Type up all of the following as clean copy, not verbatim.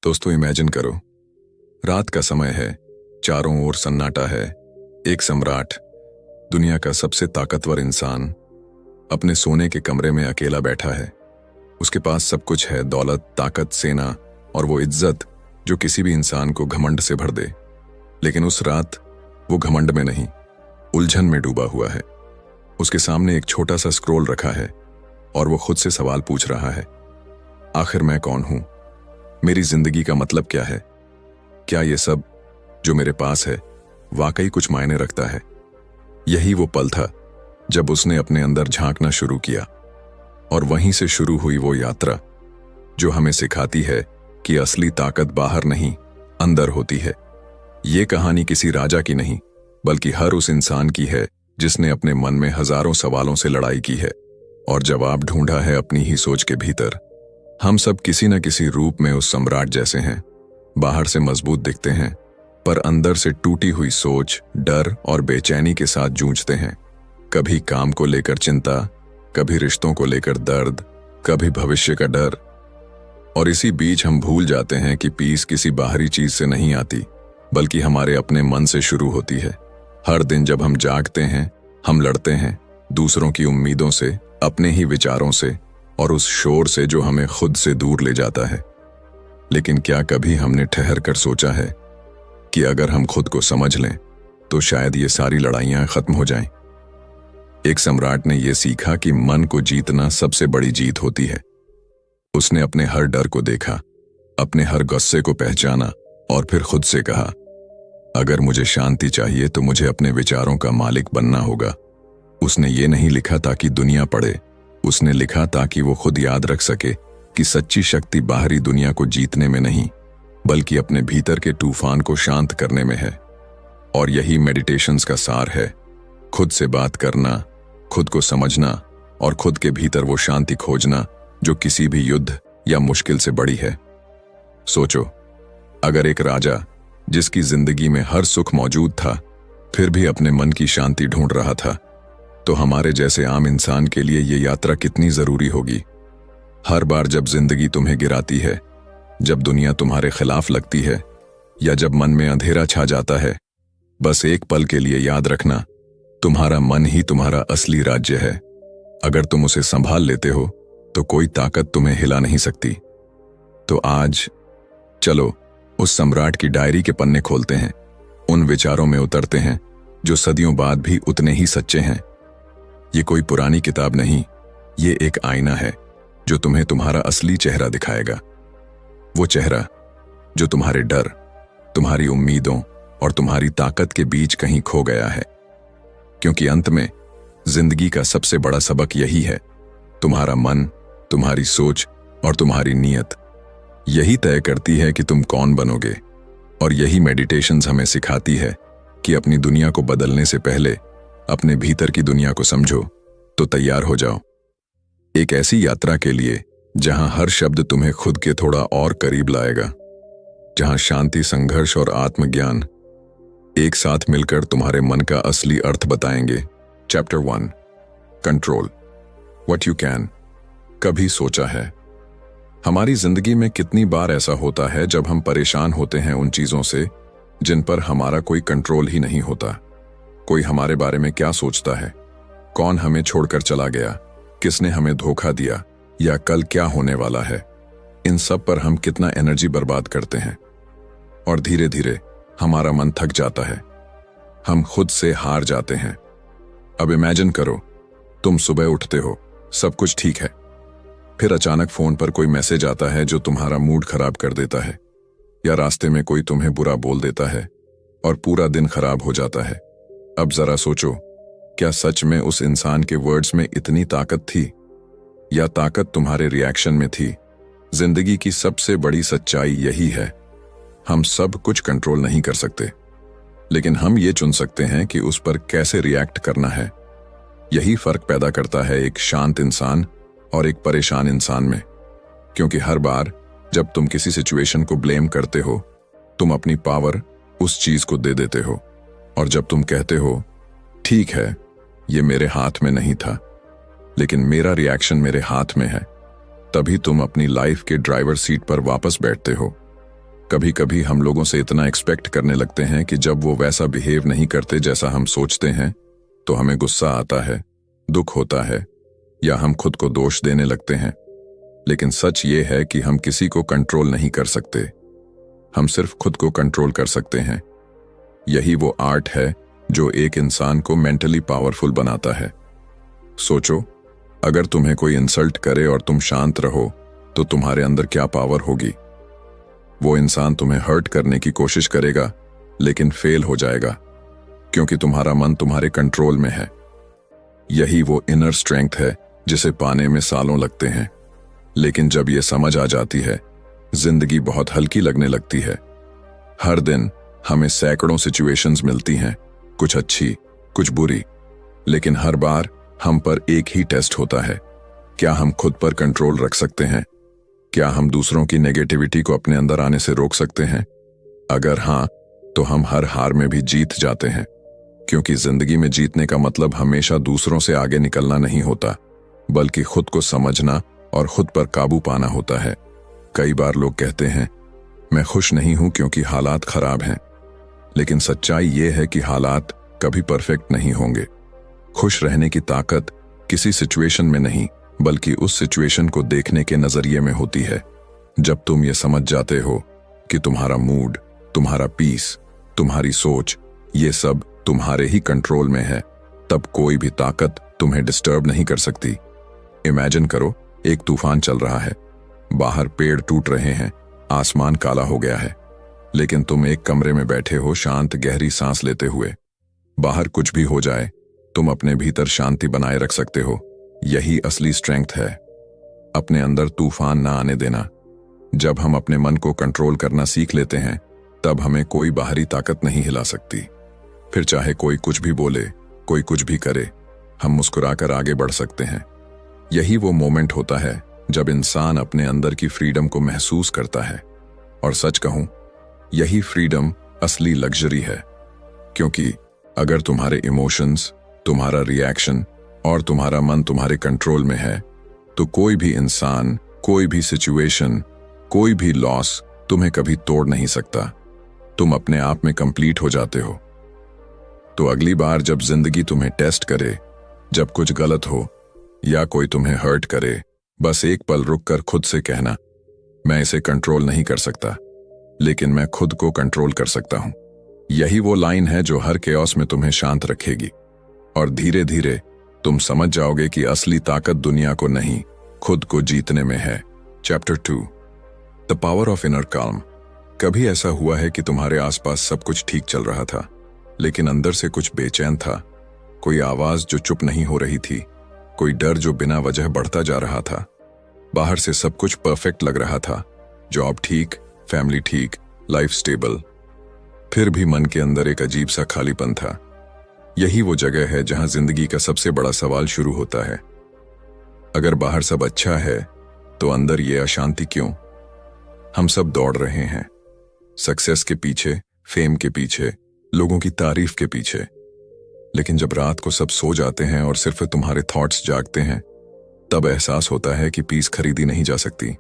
दोस्तों इमेजिन करो, रात का समय है, चारों ओर सन्नाटा है। एक सम्राट, दुनिया का सबसे ताकतवर इंसान, अपने सोने के कमरे में अकेला बैठा है। उसके पास सब कुछ है, दौलत, ताकत, सेना और वो इज्जत जो किसी भी इंसान को घमंड से भर दे। लेकिन उस रात वो घमंड में नहीं, उलझन में डूबा हुआ है। उसके सामने एक छोटा सा स्क्रोल रखा है और वो खुद से सवाल पूछ रहा है, आखिर मैं कौन हूं? मेरी जिंदगी का मतलब क्या है? क्या ये सब जो मेरे पास है वाकई कुछ मायने रखता है? यही वो पल था जब उसने अपने अंदर झांकना शुरू किया। और वहीं से शुरू हुई वो यात्रा जो हमें सिखाती है कि असली ताकत बाहर नहीं, अंदर होती है। ये कहानी किसी राजा की नहीं, बल्कि हर उस इंसान की है जिसने अपने मन में हजारों सवालों से लड़ाई की है और जवाब ढूंढा है अपनी ही सोच के भीतर। हम सब किसी न किसी रूप में उस सम्राट जैसे हैं। बाहर से मजबूत दिखते हैं, पर अंदर से टूटी हुई सोच, डर और बेचैनी के साथ जूझते हैं। कभी काम को लेकर चिंता, कभी रिश्तों को लेकर दर्द, कभी भविष्य का डर। और इसी बीच हम भूल जाते हैं कि पीस किसी बाहरी चीज से नहीं आती, बल्कि हमारे अपने मन से शुरू होती है। हर दिन जब हम जागते हैं, हम लड़ते हैं दूसरों की उम्मीदों से, अपने ही विचारों से और उस शोर से जो हमें खुद से दूर ले जाता है। लेकिन क्या कभी हमने ठहर कर सोचा है कि अगर हम खुद को समझ लें तो शायद ये सारी लड़ाइयां खत्म हो जाएं? एक सम्राट ने यह सीखा कि मन को जीतना सबसे बड़ी जीत होती है। उसने अपने हर डर को देखा, अपने हर गुस्से को पहचाना और फिर खुद से कहा, अगर मुझे शांति चाहिए तो मुझे अपने विचारों का मालिक बनना होगा। उसने ये नहीं लिखा ताकि दुनिया पढ़े, उसने लिखा ताकि वो खुद याद रख सके कि सच्ची शक्ति बाहरी दुनिया को जीतने में नहीं, बल्कि अपने भीतर के तूफान को शांत करने में है। और यही मेडिटेशंस का सार है, खुद से बात करना, खुद को समझना और खुद के भीतर वो शांति खोजना जो किसी भी युद्ध या मुश्किल से बड़ी है। सोचो, अगर एक राजा जिसकी जिंदगी में हर सुख मौजूद था फिर भी अपने मन की शांति ढूंढ रहा था, तो हमारे जैसे आम इंसान के लिए ये यात्रा कितनी जरूरी होगी। हर बार जब जिंदगी तुम्हें गिराती है, जब दुनिया तुम्हारे खिलाफ लगती है या जब मन में अंधेरा छा जाता है, बस एक पल के लिए याद रखना, तुम्हारा मन ही तुम्हारा असली राज्य है। अगर तुम उसे संभाल लेते हो तो कोई ताकत तुम्हें हिला नहीं सकती। तो आज चलो उस सम्राट की डायरी के पन्ने खोलते हैं, उन विचारों में उतरते हैं जो सदियों बाद भी उतने ही सच्चे हैं। ये कोई पुरानी किताब नहीं, ये एक आईना है जो तुम्हें तुम्हारा असली चेहरा दिखाएगा। वो चेहरा जो तुम्हारे डर, तुम्हारी उम्मीदों और तुम्हारी ताकत के बीच कहीं खो गया है। क्योंकि अंत में जिंदगी का सबसे बड़ा सबक यही है, तुम्हारा मन, तुम्हारी सोच और तुम्हारी नीयत यही तय करती है कि तुम कौन बनोगे। और यही मेडिटेशंस हमें सिखाती है कि अपनी दुनिया को बदलने से पहले अपने भीतर की दुनिया को समझो, तो तैयार हो जाओ एक ऐसी यात्रा के लिए जहां हर शब्द तुम्हें खुद के थोड़ा और करीब लाएगा, जहां शांति, संघर्ष और आत्मज्ञान एक साथ मिलकर तुम्हारे मन का असली अर्थ बताएंगे। Chapter 1, control what you can. कभी सोचा है हमारी जिंदगी में कितनी बार ऐसा होता है जब हम परेशान होते हैं उन चीजों से जिन पर हमारा कोई कंट्रोल ही नहीं होता। कोई हमारे बारे में क्या सोचता है, कौन हमें छोड़कर चला गया, किसने हमें धोखा दिया या कल क्या होने वाला है, इन सब पर हम कितना एनर्जी बर्बाद करते हैं। और धीरे धीरे हमारा मन थक जाता है, हम खुद से हार जाते हैं। अब इमेजिन करो, तुम सुबह उठते हो, सब कुछ ठीक है, फिर अचानक फोन पर कोई मैसेज आता है जो तुम्हारा मूड खराब कर देता है, या रास्ते में कोई तुम्हें बुरा बोल देता है और पूरा दिन खराब हो जाता है। अब जरा सोचो, क्या सच में उस इंसान के वर्ड्स में इतनी ताकत थी या ताकत तुम्हारे रिएक्शन में थी? जिंदगी की सबसे बड़ी सच्चाई यही है, हम सब कुछ कंट्रोल नहीं कर सकते, लेकिन हम ये चुन सकते हैं कि उस पर कैसे रिएक्ट करना है। यही फर्क पैदा करता है एक शांत इंसान और एक परेशान इंसान में। क्योंकि हर बार जब तुम किसी सिचुएशन को ब्लेम करते हो, तुम अपनी पावर उस चीज को दे देते हो। और जब तुम कहते हो, ठीक है, ये मेरे हाथ में नहीं था, लेकिन मेरा रिएक्शन मेरे हाथ में है, तभी तुम अपनी लाइफ के ड्राइवर सीट पर वापस बैठते हो। कभी कभी हम लोगों से इतना एक्सपेक्ट करने लगते हैं कि जब वो वैसा बिहेव नहीं करते जैसा हम सोचते हैं तो हमें गुस्सा आता है, दुख होता है या हम खुद को दोष देने लगते हैं। लेकिन सच ये है कि हम किसी को कंट्रोल नहीं कर सकते, हम सिर्फ खुद को कंट्रोल कर सकते हैं। यही वो आर्ट है जो एक इंसान को मेंटली पावरफुल बनाता है। सोचो, अगर तुम्हें कोई इंसल्ट करे और तुम शांत रहो तो तुम्हारे अंदर क्या पावर होगी। वो इंसान तुम्हें हर्ट करने की कोशिश करेगा लेकिन फेल हो जाएगा, क्योंकि तुम्हारा मन तुम्हारे कंट्रोल में है। यही वो इनर स्ट्रेंथ है जिसे पाने में सालों लगते हैं, लेकिन जब ये समझ आ जाती है जिंदगी बहुत हल्की लगने लगती है। हर दिन हमें सैकड़ों सिचुएशंस मिलती हैं, कुछ अच्छी कुछ बुरी, लेकिन हर बार हम पर एक ही टेस्ट होता है, क्या हम खुद पर कंट्रोल रख सकते हैं? क्या हम दूसरों की नेगेटिविटी को अपने अंदर आने से रोक सकते हैं? अगर हाँ, तो हम हर हार में भी जीत जाते हैं, क्योंकि जिंदगी में जीतने का मतलब हमेशा दूसरों से आगे निकलना नहीं होता, बल्कि खुद को समझना और खुद पर काबू पाना होता है। कई बार लोग कहते हैं, मैं खुश नहीं हूं क्योंकि हालात खराब हैं, लेकिन सच्चाई ये है कि हालात कभी परफेक्ट नहीं होंगे। खुश रहने की ताकत किसी सिचुएशन में नहीं, बल्कि उस सिचुएशन को देखने के नजरिए में होती है। जब तुम ये समझ जाते हो कि तुम्हारा मूड, तुम्हारा पीस, तुम्हारी सोच, ये सब तुम्हारे ही कंट्रोल में है, तब कोई भी ताकत तुम्हें डिस्टर्ब नहीं कर सकती। इमेजिन करो, एक तूफान चल रहा है, बाहर पेड़ टूट रहे हैं, आसमान काला हो गया है, लेकिन तुम एक कमरे में बैठे हो, शांत गहरी सांस लेते हुए। बाहर कुछ भी हो जाए, तुम अपने भीतर शांति बनाए रख सकते हो। यही असली स्ट्रेंथ है, अपने अंदर तूफान ना आने देना। जब हम अपने मन को कंट्रोल करना सीख लेते हैं, तब हमें कोई बाहरी ताकत नहीं हिला सकती। फिर चाहे कोई कुछ भी बोले, कोई कुछ भी करे, हम मुस्कुराकर आगे बढ़ सकते हैं। यही वो मोमेंट होता है जब इंसान अपने अंदर की फ्रीडम को महसूस करता है। और सच कहूं, यही फ्रीडम असली लग्जरी है, क्योंकि अगर तुम्हारे इमोशंस, तुम्हारा रिएक्शन और तुम्हारा मन तुम्हारे कंट्रोल में है, तो कोई भी इंसान, कोई भी सिचुएशन, कोई भी लॉस तुम्हें कभी तोड़ नहीं सकता। तुम अपने आप में कंप्लीट हो जाते हो। तो अगली बार जब जिंदगी तुम्हें टेस्ट करे, जब कुछ गलत हो या कोई तुम्हें हर्ट करे, बस एक पल रुककर खुद से कहना, मैं इसे कंट्रोल नहीं कर सकता, लेकिन मैं खुद को कंट्रोल कर सकता हूं। यही वो लाइन है जो हर केओस में तुम्हें शांत रखेगी, और धीरे धीरे तुम समझ जाओगे कि असली ताकत दुनिया को नहीं, खुद को जीतने में है। Chapter 2, the power of inner calm. कभी ऐसा हुआ है कि तुम्हारे आसपास सब कुछ ठीक चल रहा था, लेकिन अंदर से कुछ बेचैन था? कोई आवाज जो चुप नहीं हो रही थी, कोई डर जो बिना वजह बढ़ता जा रहा था। बाहर से सब कुछ परफेक्ट लग रहा था, जॉब ठीक, फैमिली ठीक, लाइफ स्टेबल, फिर भी मन के अंदर एक अजीब सा खालीपन था। यही वो जगह है जहां जिंदगी का सबसे बड़ा सवाल शुरू होता है। अगर बाहर सब अच्छा है, तो अंदर ये अशांति क्यों? हम सब दौड़ रहे हैं, सक्सेस के पीछे, फेम के पीछे, लोगों की तारीफ के पीछे, लेकिन जब रात को सब सो जाते हैं और सिर्फ तुम्हारे थॉट्स जागते हैं, तब एहसास होता है कि पीस खरीदी नहीं जा सकती।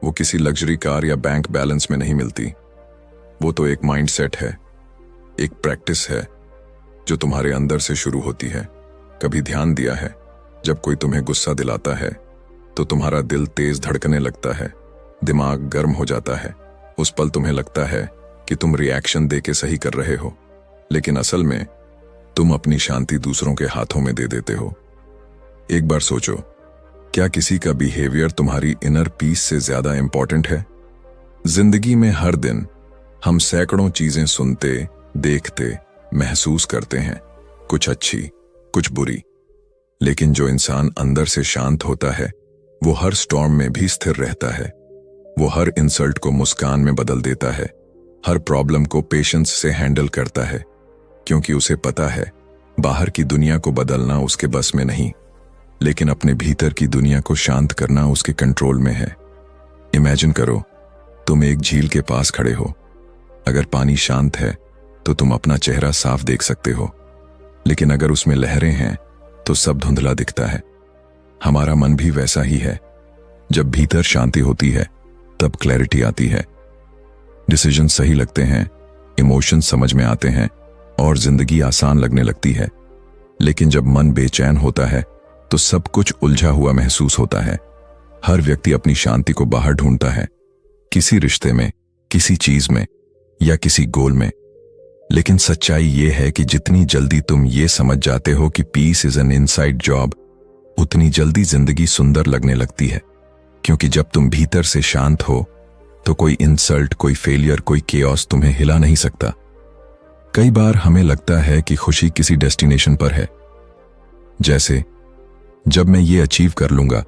वो किसी लग्जरी कार या बैंक बैलेंस में नहीं मिलती। वो तो एक माइंडसेट है, एक प्रैक्टिस है जो तुम्हारे अंदर से शुरू होती है। कभी ध्यान दिया है, जब कोई तुम्हें गुस्सा दिलाता है तो तुम्हारा दिल तेज धड़कने लगता है, दिमाग गर्म हो जाता है। उस पल तुम्हें लगता है कि तुम रिएक्शन देके सही कर रहे हो, लेकिन असल में तुम अपनी शांति दूसरों के हाथों में दे देते हो। एक बार सोचो, क्या किसी का बिहेवियर तुम्हारी इनर पीस से ज्यादा इंपॉर्टेंट है? जिंदगी में हर दिन हम सैकड़ों चीजें सुनते, देखते, महसूस करते हैं, कुछ अच्छी, कुछ बुरी, लेकिन जो इंसान अंदर से शांत होता है, वो हर स्टॉर्म में भी स्थिर रहता है। वो हर इंसल्ट को मुस्कान में बदल देता है, हर प्रॉब्लम को पेशेंस से हैंडल करता है, क्योंकि उसे पता है बाहर की दुनिया को बदलना उसके बस में नहीं, लेकिन अपने भीतर की दुनिया को शांत करना उसके कंट्रोल में है। इमेजिन करो, तुम एक झील के पास खड़े हो। अगर पानी शांत है तो तुम अपना चेहरा साफ देख सकते हो, लेकिन अगर उसमें लहरें हैं तो सब धुंधला दिखता है। हमारा मन भी वैसा ही है। जब भीतर शांति होती है, तब क्लैरिटी आती है। डिसीजन सही लगते हैं, इमोशन समझ में आते हैं और जिंदगी आसान लगने लगती है। लेकिन जब मन बेचैन होता है तो सब कुछ उलझा हुआ महसूस होता है। हर व्यक्ति अपनी शांति को बाहर ढूंढता है, किसी रिश्ते में, किसी चीज में या किसी गोल में। लेकिन सच्चाई ये है कि जितनी जल्दी तुम ये समझ जाते हो कि peace is an inside job, उतनी जल्दी जिंदगी सुंदर लगने लगती है। क्योंकि जब तुम भीतर से शांत हो तो कोई इंसल्ट, कोई फेलियर, कोई केओस तुम्हें हिला नहीं सकता। कई बार हमें लगता है कि खुशी किसी डेस्टिनेशन पर है, जैसे जब मैं ये अचीव कर लूंगा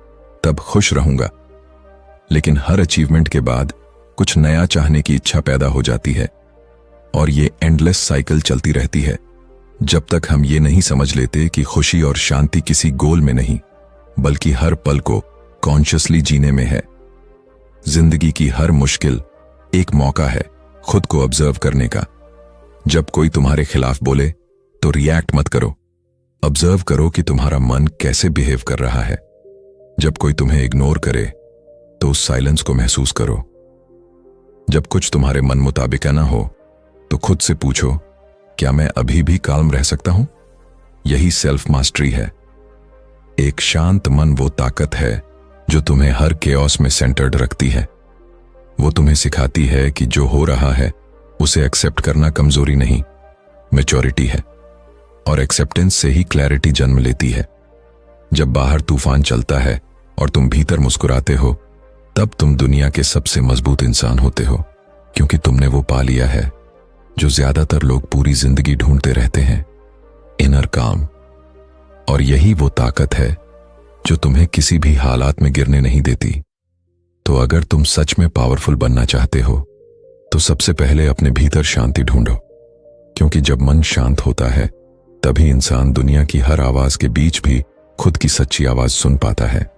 तब खुश रहूंगा। लेकिन हर अचीवमेंट के बाद कुछ नया चाहने की इच्छा पैदा हो जाती है और ये एंडलेस साइकिल चलती रहती है जब तक हम ये नहीं समझ लेते कि खुशी और शांति किसी गोल में नहीं, बल्कि हर पल को कॉन्शियसली जीने में है। जिंदगी की हर मुश्किल एक मौका है खुद को ऑब्जर्व करने का। जब कोई तुम्हारे खिलाफ बोले तो रिएक्ट मत करो, ऑब्जर्व करो कि तुम्हारा मन कैसे बिहेव कर रहा है। जब कोई तुम्हें इग्नोर करे तो उस साइलेंस को महसूस करो। जब कुछ तुम्हारे मन मुताबिक ना हो तो खुद से पूछो, क्या मैं अभी भी काल्म रह सकता हूं? यही सेल्फ मास्टरी है। एक शांत मन वो ताकत है जो तुम्हें हर केओस में सेंटर्ड रखती है। वो तुम्हें सिखाती है कि जो हो रहा है उसे एक्सेप्ट करना कमजोरी नहीं, मैच्योरिटी है। और एक्सेप्टेंस से ही क्लैरिटी जन्म लेती है। जब बाहर तूफान चलता है और तुम भीतर मुस्कुराते हो, तब तुम दुनिया के सबसे मजबूत इंसान होते हो, क्योंकि तुमने वो पा लिया है जो ज्यादातर लोग पूरी जिंदगी ढूंढते रहते हैं, इनर काम। और यही वो ताकत है जो तुम्हें किसी भी हालात में गिरने नहीं देती। तो अगर तुम सच में पावरफुल बनना चाहते हो तो सबसे पहले अपने भीतर शांति ढूंढो, क्योंकि जब मन शांत होता है तभी इंसान दुनिया की हर आवाज के बीच भी खुद की सच्ची आवाज सुन पाता है।